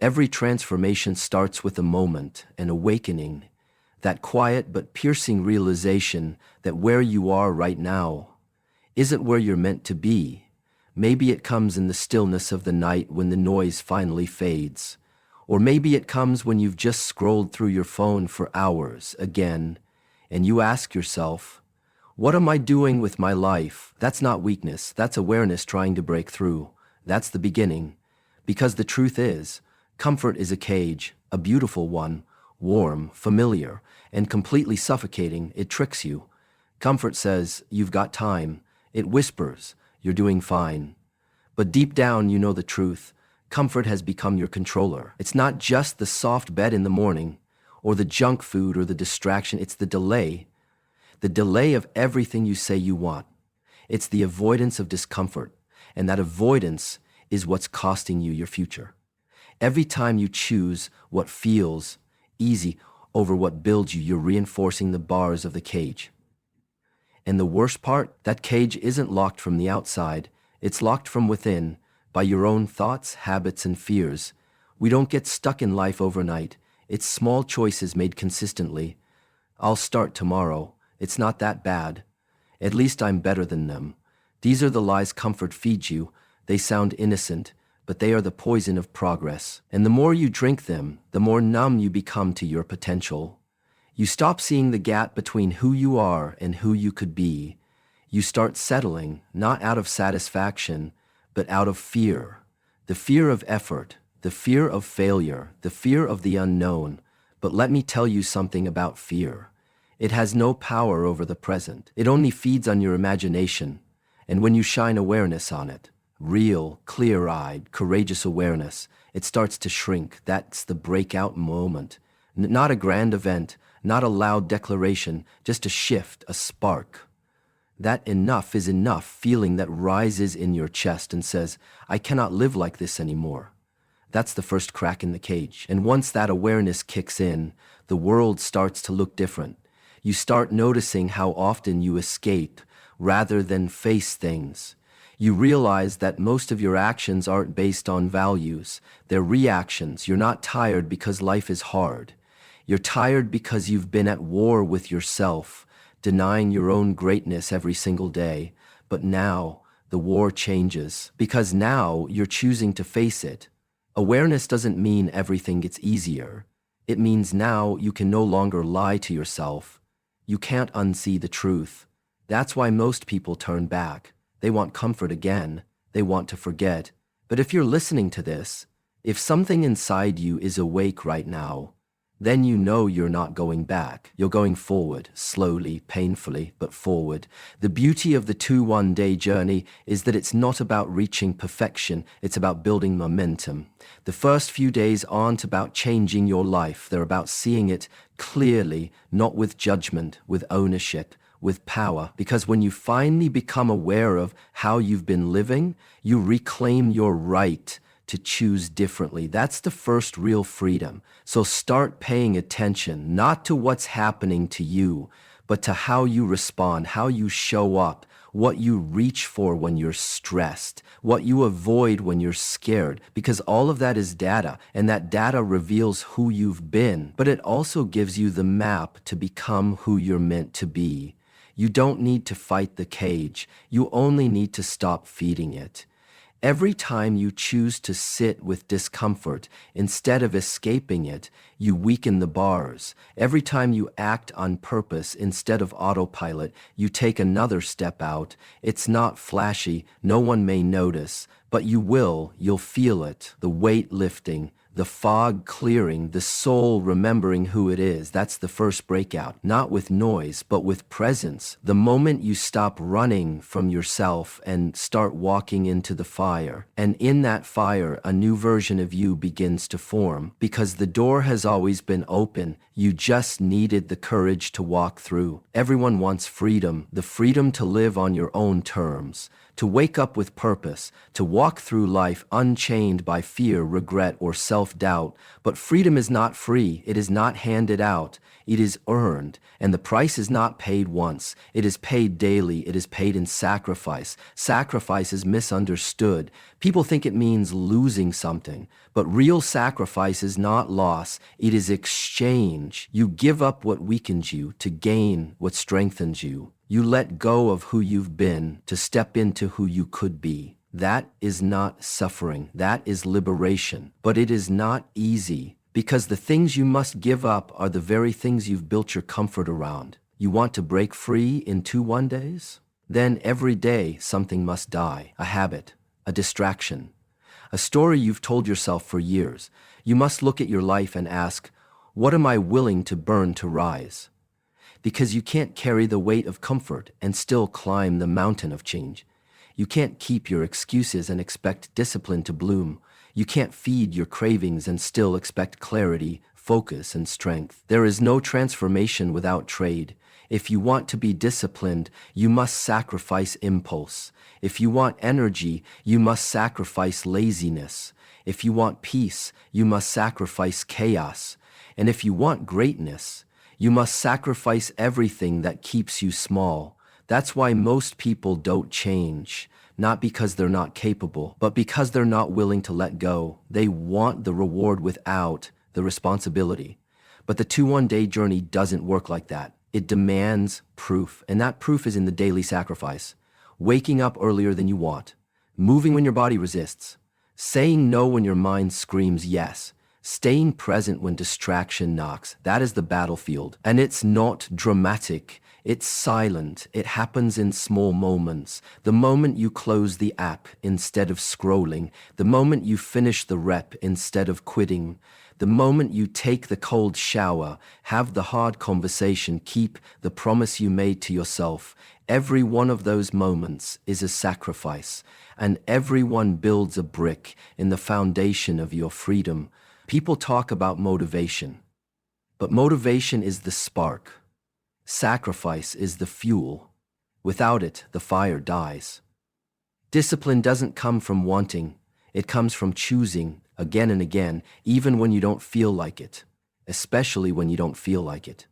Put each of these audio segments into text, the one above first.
Every transformation starts with a moment, an awakening, that quiet but piercing realization that where you are right now isn't where you're meant to be. Maybe it comes in the stillness of the night when the noise finally fades. Or maybe it comes when you've just scrolled through your phone for hours again, and you ask yourself, what am I doing with my life? That's not weakness, that's awareness trying to break through. That's the beginning. Because the truth is, comfort is a cage, a beautiful one, warm, familiar, and completely suffocating. It tricks you. Comfort says, you've got time. It whispers, you're doing fine. But deep down, you know the truth. Comfort has become your controller. It's not just the soft bed in the morning, or the junk food or the distraction. It's the delay of everything you say you want. It's the avoidance of discomfort, and that avoidance is what's costing you your future. Every time you choose what feels easy over what builds you, you're reinforcing the bars of the cage. And the worst part, that cage isn't locked from the outside, it's locked from within, by your own thoughts, habits, and fears. We don't get stuck in life overnight. It's small choices made consistently. I'll start tomorrow. It's not that bad. At least I'm better than them. These are the lies comfort feeds you. They sound innocent, but they are the poison of progress. And the more you drink them, the more numb you become to your potential. You stop seeing the gap between who you are and who you could be. You start settling, not out of satisfaction, but out of fear. The fear of effort, the fear of failure, the fear of the unknown. But let me tell you something about fear. It has no power over the present. It only feeds on your imagination. And when you shine awareness on it, real, clear-eyed, courageous awareness, it starts to shrink. That's the breakout moment. Not a grand event, not a loud declaration, just a shift, a spark. That enough is enough feeling that rises in your chest and says, I cannot live like this anymore. That's the first crack in the cage. And once that awareness kicks in, the world starts to look different. You start noticing how often you escape rather than face things. You realize that most of your actions aren't based on values. They're reactions. You're not tired because life is hard. You're tired because you've been at war with yourself, denying your own greatness every single day. But now, the war changes, because now you're choosing to face it. Awareness doesn't mean everything gets easier. It means now you can no longer lie to yourself. You can't unsee the truth. That's why most people turn back. They want comfort again. They want to forget. But if you're listening to this, if something inside you is awake right now, then you know you're not going back. You're going forward, slowly, painfully, but forward. The beauty of the 2-1-day journey is that it's not about reaching perfection, it's about building momentum. The first few days aren't about changing your life, they're about seeing it clearly, not with judgment, with ownership, with power. Because when you finally become aware of how you've been living, you reclaim your right to choose differently. That's the first real freedom. So start paying attention, not to what's happening to you, but to how you respond, how you show up, what you reach for when you're stressed, what you avoid when you're scared, because all of that is data, and that data reveals who you've been, but it also gives you the map to become who you're meant to be. You don't need to fight the cage. You only need to stop feeding it. Every time you choose to sit with discomfort instead of escaping it, you weaken the bars. Every time you act on purpose instead of autopilot, you take another step out. It's not flashy, no one may notice, but you will, you'll feel it. The weight lifting, the fog clearing, the soul remembering who it is. That's the first breakout. Not with noise, but with presence. The moment you stop running from yourself and start walking into the fire. And in that fire, a new version of you begins to form. Because the door has always been open. You just needed the courage to walk through. Everyone wants freedom. The freedom to live on your own terms. to wake up with purpose, to walk through life unchained by fear, regret, or self-doubt. But freedom is not free. It is not handed out. It is earned, and the price is not paid once. It is paid daily. It is paid in sacrifice. Sacrifice is misunderstood. People think it means losing something, but real sacrifice is not loss. It is exchange. You give up what weakens you to gain what strengthens you. You let go of who you've been to step into who you could be. That is not suffering. That is liberation. But it is not easy, because the things you must give up are the very things you've built your comfort around. You want to break free in 2 days? Then every day something must die. A habit, a distraction, a story you've told yourself for years. You must look at your life and ask, what am I willing to burn to rise? Because you can't carry the weight of comfort and still climb the mountain of change. You can't keep your excuses and expect discipline to bloom. You can't feed your cravings and still expect clarity, focus, and strength. There is no transformation without trade. If you want to be disciplined, you must sacrifice impulse. If you want energy, you must sacrifice laziness. If you want peace, you must sacrifice chaos. And if you want greatness, you must sacrifice everything that keeps you small. That's why most people don't change. Not because they're not capable, but because they're not willing to let go. They want the reward without the responsibility. But the 2-day journey doesn't work like that. It demands proof, and that proof is in the daily sacrifice. Waking up earlier than you want, moving when your body resists, saying no when your mind screams yes, staying present when distraction knocks. That is the battlefield. And it's not dramatic. It's silent. It happens in small moments. The moment you close the app instead of scrolling. The moment you finish the rep instead of quitting. The moment you take the cold shower, have the hard conversation, keep the promise you made to yourself. Every one of those moments is a sacrifice, and everyone builds a brick in the foundation of your freedom. People talk about motivation, but motivation is the spark. Sacrifice is the fuel. Without it, the fire dies. Discipline doesn't come from wanting. It comes from choosing again and again, even when you don't feel like it, especially when you don't feel like it.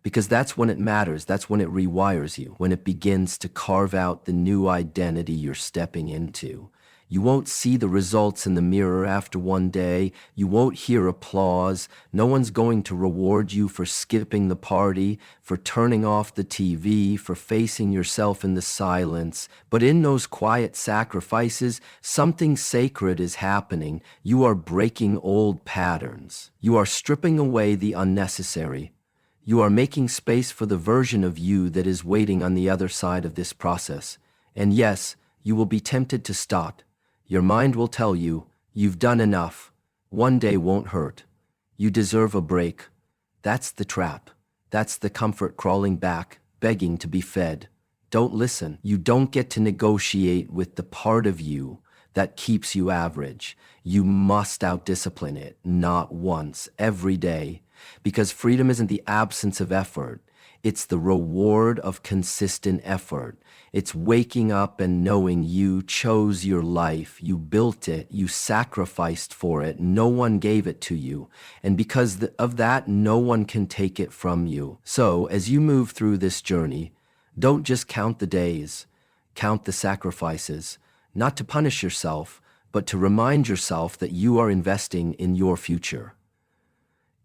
Because that's when it matters. That's when it rewires you, when it begins to carve out the new identity you're stepping into. You won't see the results in the mirror after 1 day. You won't hear applause. No one's going to reward you for skipping the party, for turning off the TV, for facing yourself in the silence. But in those quiet sacrifices, something sacred is happening. You are breaking old patterns. You are stripping away the unnecessary. You are making space for the version of you that is waiting on the other side of this process. And yes, you will be tempted to stop. Your mind will tell you, you've done enough. 1 day won't hurt. You deserve a break. That's the trap. That's the comfort crawling back, begging to be fed. Don't listen. You don't get to negotiate with the part of you that keeps you average. You must out-discipline it, not once, every day. Because freedom isn't the absence of effort. It's the reward of consistent effort. It's waking up and knowing you chose your life, you built it, you sacrificed for it, no one gave it to you. And because of that, no one can take it from you. So, as you move through this journey, don't just count the days, count the sacrifices, not to punish yourself, but to remind yourself that you are investing in your future.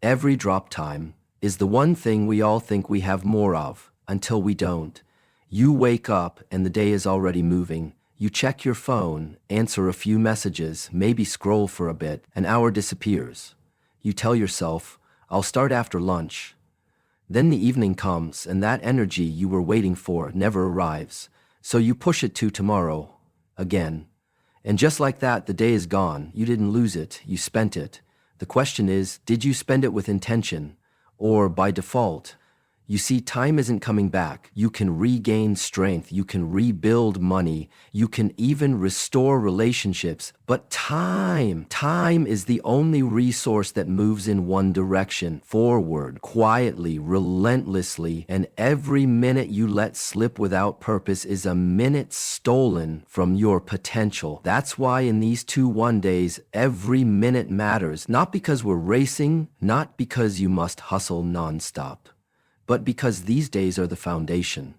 Every drop time is the one thing we all think we have more of, until we don't. You wake up and the day is already moving. You check your phone, answer a few messages, maybe scroll for a bit. An hour disappears. You tell yourself, I'll start after lunch. Then the evening comes and that energy you were waiting for never arrives. So you push it to tomorrow, again. And just like that, the day is gone. You didn't lose it, you spent it. The question is, did you spend it with intention? Or by default? You see, time isn't coming back. You can regain strength. You can rebuild money. You can even restore relationships. But time is the only resource that moves in one direction, forward, quietly, relentlessly. And every minute you let slip without purpose is a minute stolen from your potential. That's why in these 2-1 days, every minute matters. Not because we're racing, not because you must hustle nonstop, but because these days are the foundation.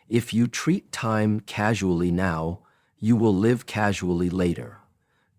If you treat time casually now, you will live casually later.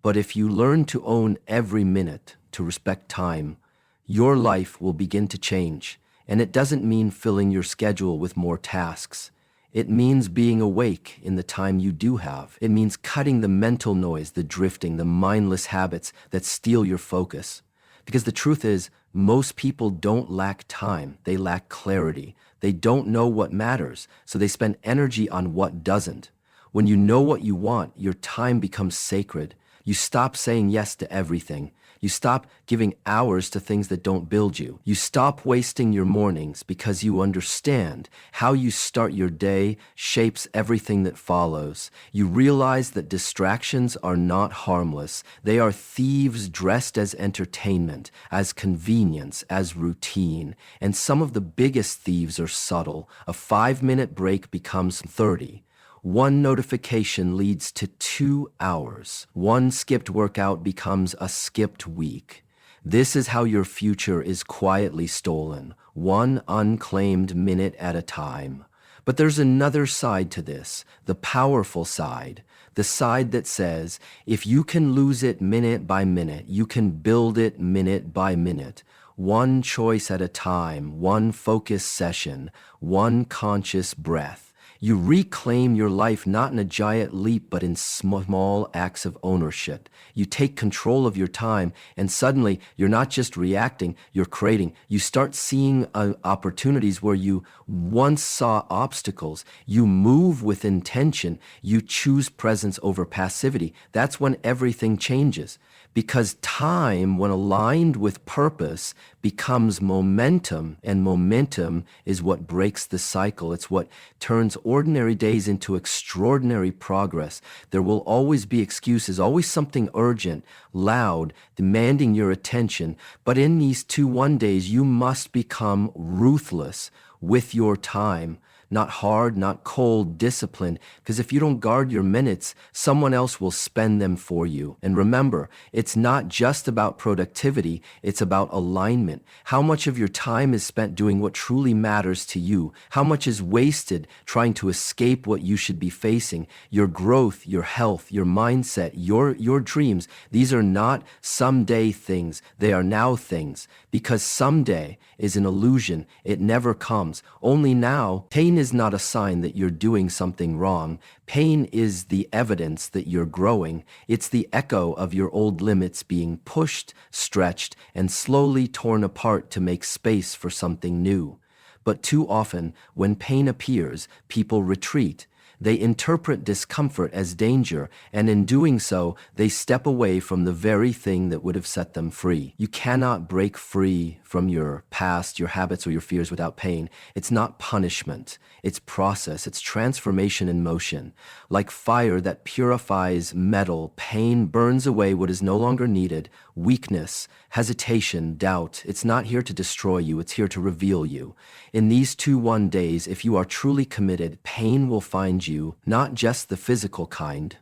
But if you learn to own every minute, to respect time, your life will begin to change. And it doesn't mean filling your schedule with more tasks. It means being awake in the time you do have. It means cutting the mental noise, the drifting, the mindless habits that steal your focus. Because the truth is, most people don't lack time, they lack clarity. They don't know what matters, so they spend energy on what doesn't. When you know what you want, your time becomes sacred. You stop saying yes to everything. You stop giving hours to things that don't build you. You stop wasting your mornings because you understand how you start your day shapes everything that follows. You realize that distractions are not harmless. They are thieves dressed as entertainment, as convenience, as routine. And some of the biggest thieves are subtle. A 5-minute break becomes 30. One notification leads to 2 hours. One skipped workout becomes a skipped week. This is how your future is quietly stolen, one unclaimed minute at a time. But there's another side to this, the powerful side, the side that says, if you can lose it minute by minute, you can build it minute by minute. One choice at a time, one focused session, one conscious breath. You reclaim your life not in a giant leap, but in small acts of ownership. You take control of your time, and suddenly you're not just reacting, you're creating. You start seeing opportunities where you once saw obstacles. You move with intention. You choose presence over passivity. That's when everything changes. Because time, when aligned with purpose, becomes momentum, and momentum is what breaks the cycle. It's what turns ordinary days into extraordinary progress. There will always be excuses, always something urgent, loud, demanding your attention. But in these 2-1 days, you must become ruthless with your time. Not hard, not cold, disciplined, because if you don't guard your minutes, someone else will spend them for you. And remember, it's not just about productivity, it's about alignment. How much of your time is spent doing what truly matters to you? How much is wasted trying to escape what you should be facing? Your growth, your health, your mindset, your dreams, these are not someday things, they are now things. Because someday is an illusion, it never comes. Only now, pain is not a sign that you're doing something wrong. Pain is the evidence that you're growing. It's the echo of your old limits being pushed, stretched, and slowly torn apart to make space for something new. But too often, when pain appears, people retreat. They interpret discomfort as danger, and in doing so, they step away from the very thing that would have set them free. You cannot break free from your past, your habits, or your fears without pain. It's not punishment. It's process. It's transformation in motion. Like fire that purifies metal, pain burns away what is no longer needed. Weakness, hesitation, doubt. It's not here to destroy you. It's here to reveal you. In these 2-1 days, if you are truly committed, pain will find you, not just the physical kind.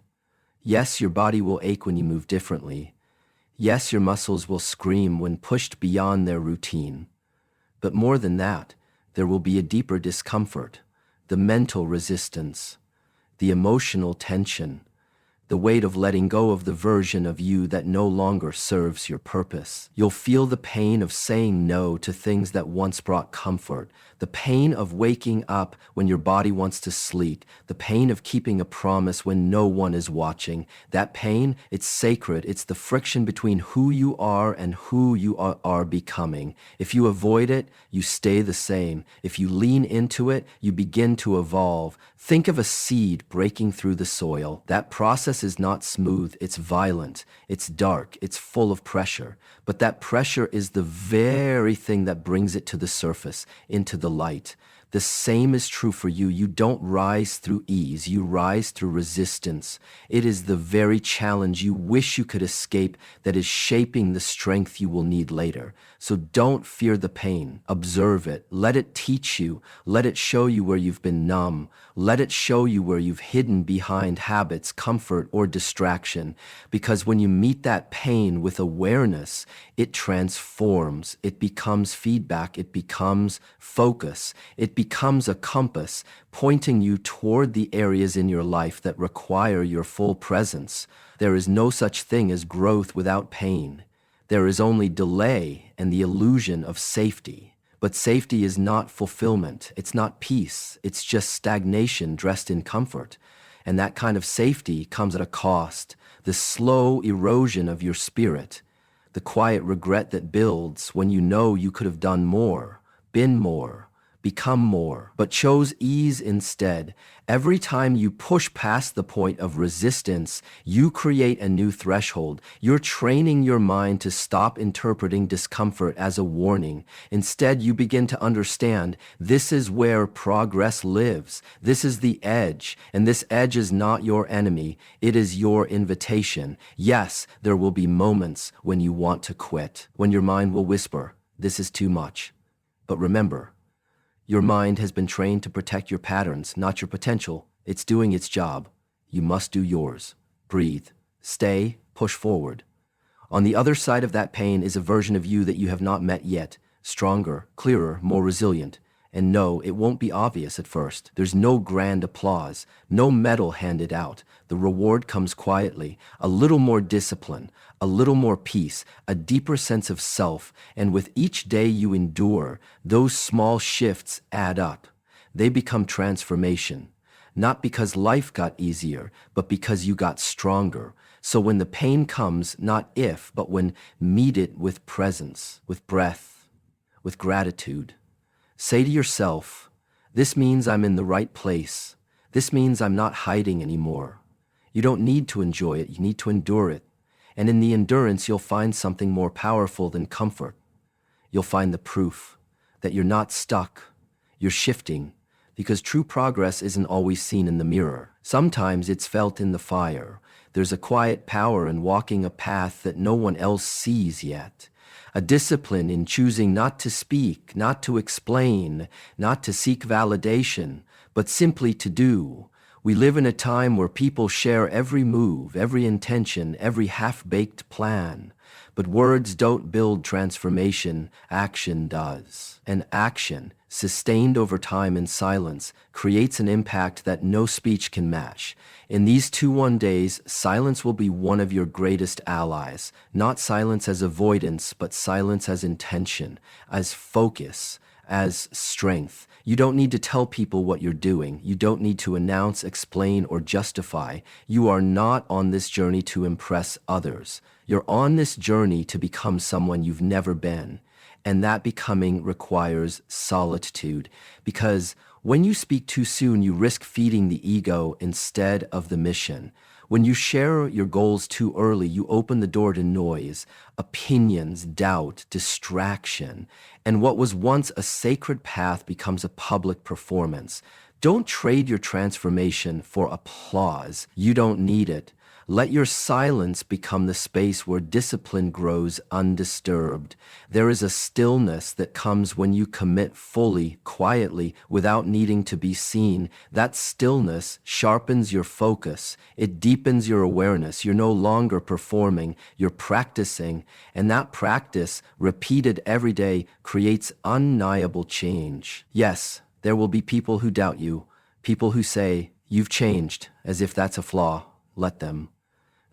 Yes, your body will ache when you move differently. Yes, your muscles will scream when pushed beyond their routine. But more than that, there will be a deeper discomfort, the mental resistance, the emotional tension, the weight of letting go of the version of you that no longer serves your purpose. You'll feel the pain of saying no to things that once brought comfort, the pain of waking up when your body wants to sleep, the pain of keeping a promise when no one is watching. That pain, it's sacred. It's the friction between who you are and who you are becoming. If you avoid it, you stay the same. If you lean into it, you begin to evolve. Think of a seed breaking through the soil. That process process is not smooth, it's violent, it's dark, it's full of pressure. But that pressure is the very thing that brings it to the surface, into the light. The same is true for you. You don't rise through ease, you rise through resistance. It is the very challenge you wish you could escape that is shaping the strength you will need later. So don't fear the pain. Observe it. Let it teach you. Let it show you where you've been numb. Let it show you where you've hidden behind habits, comfort, or distraction. Because when you meet that pain with awareness, it transforms. It becomes feedback. It becomes focus. It becomes a compass pointing you toward the areas in your life that require your full presence. There is no such thing as growth without pain. There is only delay and the illusion of safety. But safety is not fulfillment. It's not peace. It's just stagnation dressed in comfort. And that kind of safety comes at a cost. The slow erosion of your spirit. The quiet regret that builds when you know you could have done more, been more, become more, but chose ease instead. Every time you push past the point of resistance, you create a new threshold. You're training your mind to stop interpreting discomfort as a warning. Instead, you begin to understand this is where progress lives. This is the edge, and this edge is not your enemy. It is your invitation. Yes, there will be moments when you want to quit, when your mind will whisper, "This is too much." But remember, your mind has been trained to protect your patterns, not your potential. It's doing its job. You must do yours. Breathe. Stay. Push forward. On the other side of that pain is a version of you that you have not met yet. Stronger, clearer, more resilient. And no, it won't be obvious at first. There's no grand applause, no medal handed out. The reward comes quietly, a little more discipline, a little more peace, a deeper sense of self, and with each day you endure, those small shifts add up. They become transformation, not because life got easier, but because you got stronger. So when the pain comes, not if, but when, meet it with presence, with breath, with gratitude. Say to yourself, this means I'm in the right place. This means I'm not hiding anymore. You don't need to enjoy it, you need to endure it. And in the endurance, you'll find something more powerful than comfort. You'll find the proof that you're not stuck, you're shifting, because true progress isn't always seen in the mirror. Sometimes it's felt in the fire. There's a quiet power in walking a path that no one else sees yet. A discipline in choosing not to speak, not to explain, not to seek validation, but simply to do. We live in a time where people share every move, every intention, every half-baked plan. But words don't build transformation, action does. And action, sustained over time in silence, creates an impact that no speech can match. In these 2-1 days, silence will be one of your greatest allies. Not silence as avoidance, but silence as intention, as focus, as strength. You don't need to tell people what you're doing. You don't need to announce, explain, or justify. You are not on this journey to impress others. You're on this journey to become someone you've never been. And that becoming requires solitude, because when you speak too soon, you risk feeding the ego instead of the mission. When you share your goals too early, you open the door to noise, opinions, doubt, distraction, and what was once a sacred path becomes a public performance. Don't trade your transformation for applause. You don't need it. Let your silence become the space where discipline grows undisturbed. There is a stillness that comes when you commit fully, quietly, without needing to be seen. That stillness sharpens your focus. It deepens your awareness. You're no longer performing, you're practicing. And that practice, repeated every day, creates undeniable change. Yes, there will be people who doubt you, people who say, "You've changed," as if that's a flaw. Let them.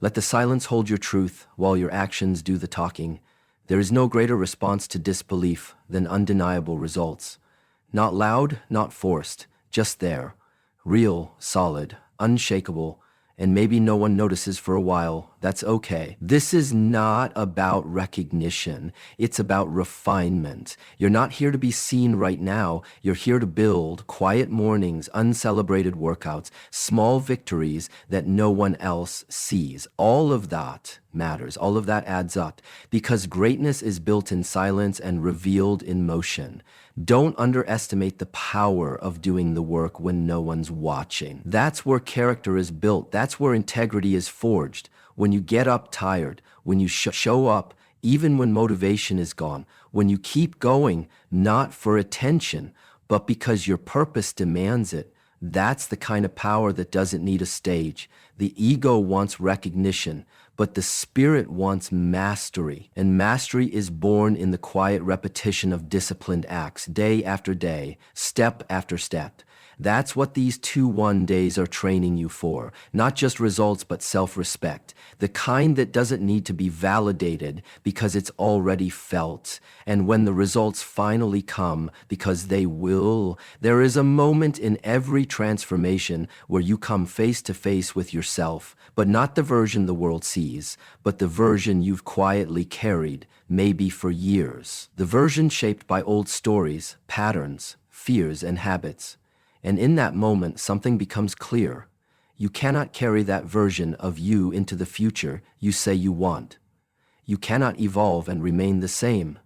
Let the silence hold your truth while your actions do the talking. There is no greater response to disbelief than undeniable results. Not loud, not forced, just there. Real, solid, unshakable, and maybe no one notices for a while, That's okay. This is not about recognition. It's about refinement. You're not here to be seen right now. You're here to build quiet mornings, uncelebrated workouts, small victories that no one else sees. All of that matters. All of that adds up because greatness is built in silence and revealed in motion. Don't underestimate the power of doing the work when no one's watching. That's where character is built. That's where integrity is forged. When you get up tired, when you show up, even when motivation is gone, when you keep going, not for attention, but because your purpose demands it, that's the kind of power that doesn't need a stage. The ego wants recognition, but the spirit wants mastery. And mastery is born in the quiet repetition of disciplined acts, day after day, step after step. That's what these 2-1 days are training you for. Not just results, but self-respect. The kind that doesn't need to be validated because it's already felt. And when the results finally come, because they will, there is a moment in every transformation where you come face to face with yourself, but not the version the world sees, but the version you've quietly carried, maybe for years. The version shaped by old stories, patterns, fears, and habits. And in that moment, something becomes clear. You cannot carry that version of you into the future you say you want. You cannot evolve and remain the same.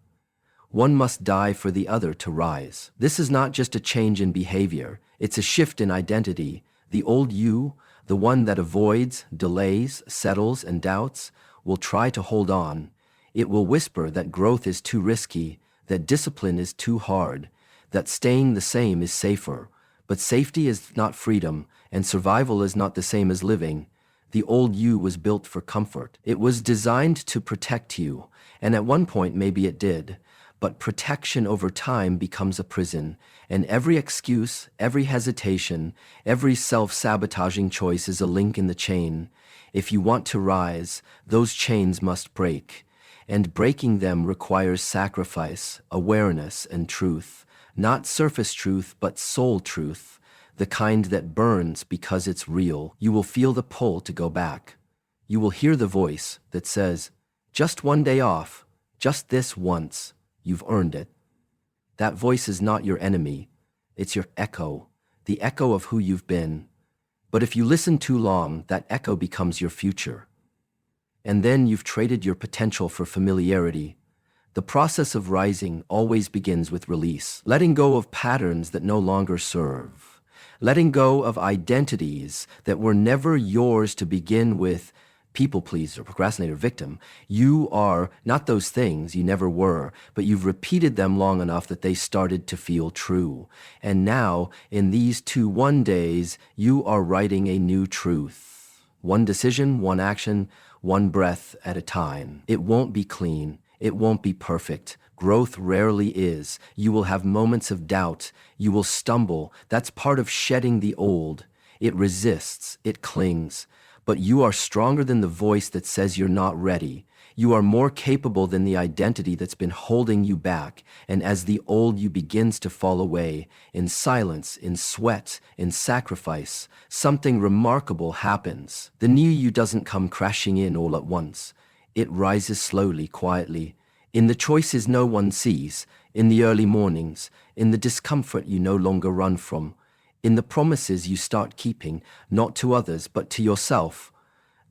One must die for the other to rise. This is not just a change in behavior. It's a shift in identity. The old you, the one that avoids, delays, settles, and doubts, will try to hold on. It will whisper that growth is too risky, that discipline is too hard, that staying the same is safer. But safety is not freedom, and survival is not the same as living. The old you was built for comfort. It was designed to protect you, and at one point maybe it did. But protection over time becomes a prison, and every excuse, every hesitation, every self-sabotaging choice is a link in the chain. If you want to rise, those chains must break, and breaking them requires sacrifice, awareness, and truth. Not surface truth, but soul truth, the kind that burns because it's real. You will feel the pull to go back. You will hear the voice that says, just one day off, just this once, you've earned it. That voice is not your enemy. It's your echo, the echo of who you've been. But if you listen too long, that echo becomes your future. And then you've traded your potential for familiarity. The process of rising always begins with release, letting go of patterns that no longer serve, letting go of identities that were never yours to begin with. People pleaser, procrastinator, victim. You are not those things, you never were, but you've repeated them long enough that they started to feel true. And now, in these 2-1 days, you are writing a new truth. One decision, one action, one breath at a time. It won't be clean. It won't be perfect. Growth rarely is. You will have moments of doubt. You will stumble. That's part of shedding the old. It resists. It clings. But you are stronger than the voice that says you're not ready. You are more capable than the identity that's been holding you back. And as the old you begins to fall away, in silence, in sweat, in sacrifice, something remarkable happens. The new you doesn't come crashing in all at once. It rises slowly, quietly, in the choices no one sees, in the early mornings, in the discomfort you no longer run from, in the promises you start keeping, not to others, but to yourself.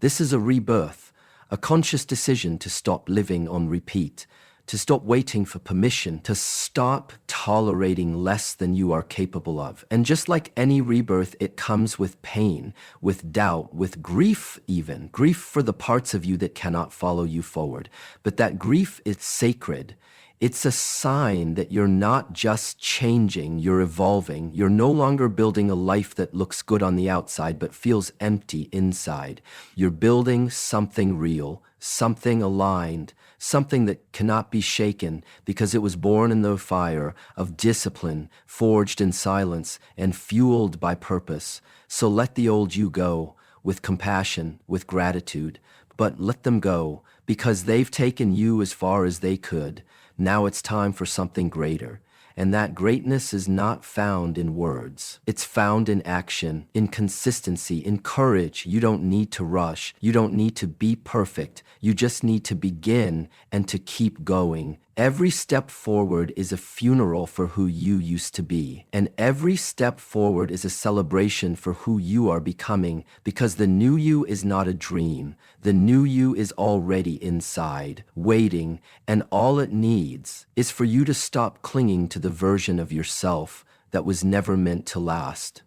This is a rebirth, a conscious decision to stop living on repeat, to stop waiting for permission, to stop tolerating less than you are capable of. And just like any rebirth, it comes with pain, with doubt, with grief even. Grief for the parts of you that cannot follow you forward. But that grief is sacred. It's a sign that you're not just changing, you're evolving. You're no longer building a life that looks good on the outside but feels empty inside. You're building something real, something aligned, something that cannot be shaken because it was born in the fire of discipline, forged in silence, and fueled by purpose. So let the old you go, with compassion, with gratitude, but let them go because they've taken you as far as they could. Now it's time for something greater. And that greatness is not found in words. It's found in action, in consistency, in courage. You don't need to rush. You don't need to be perfect. You just need to begin and to keep going. Every step forward is a funeral for who you used to be. And every step forward is a celebration for who you are becoming, because the new you is not a dream. The new you is already inside, waiting, and all it needs is for you to stop clinging to the version of yourself that was never meant to last.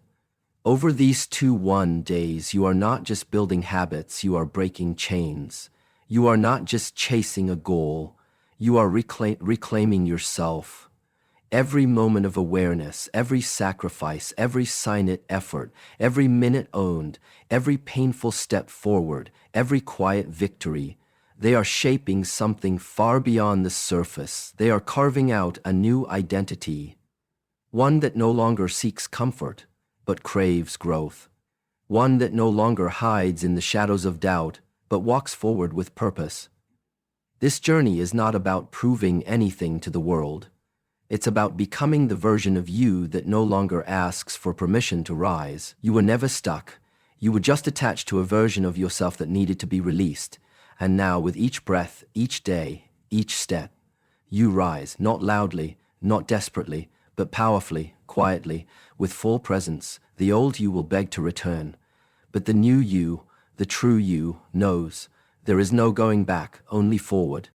Over these 2-1 days, you are not just building habits, you are breaking chains. You are not just chasing a goal. You are reclaiming yourself. Every moment of awareness, every sacrifice, every silent effort, every minute owned, every painful step forward, every quiet victory, they are shaping something far beyond the surface. They are carving out a new identity, one that no longer seeks comfort, but craves growth, one that no longer hides in the shadows of doubt, but walks forward with purpose. This journey is not about proving anything to the world. It's about becoming the version of you that no longer asks for permission to rise. You were never stuck. You were just attached to a version of yourself that needed to be released. And now, with each breath, each day, each step, you rise, not loudly, not desperately, but powerfully, quietly, with full presence. The old you will beg to return. But the new you, the true you, knows there is no going back, only forward.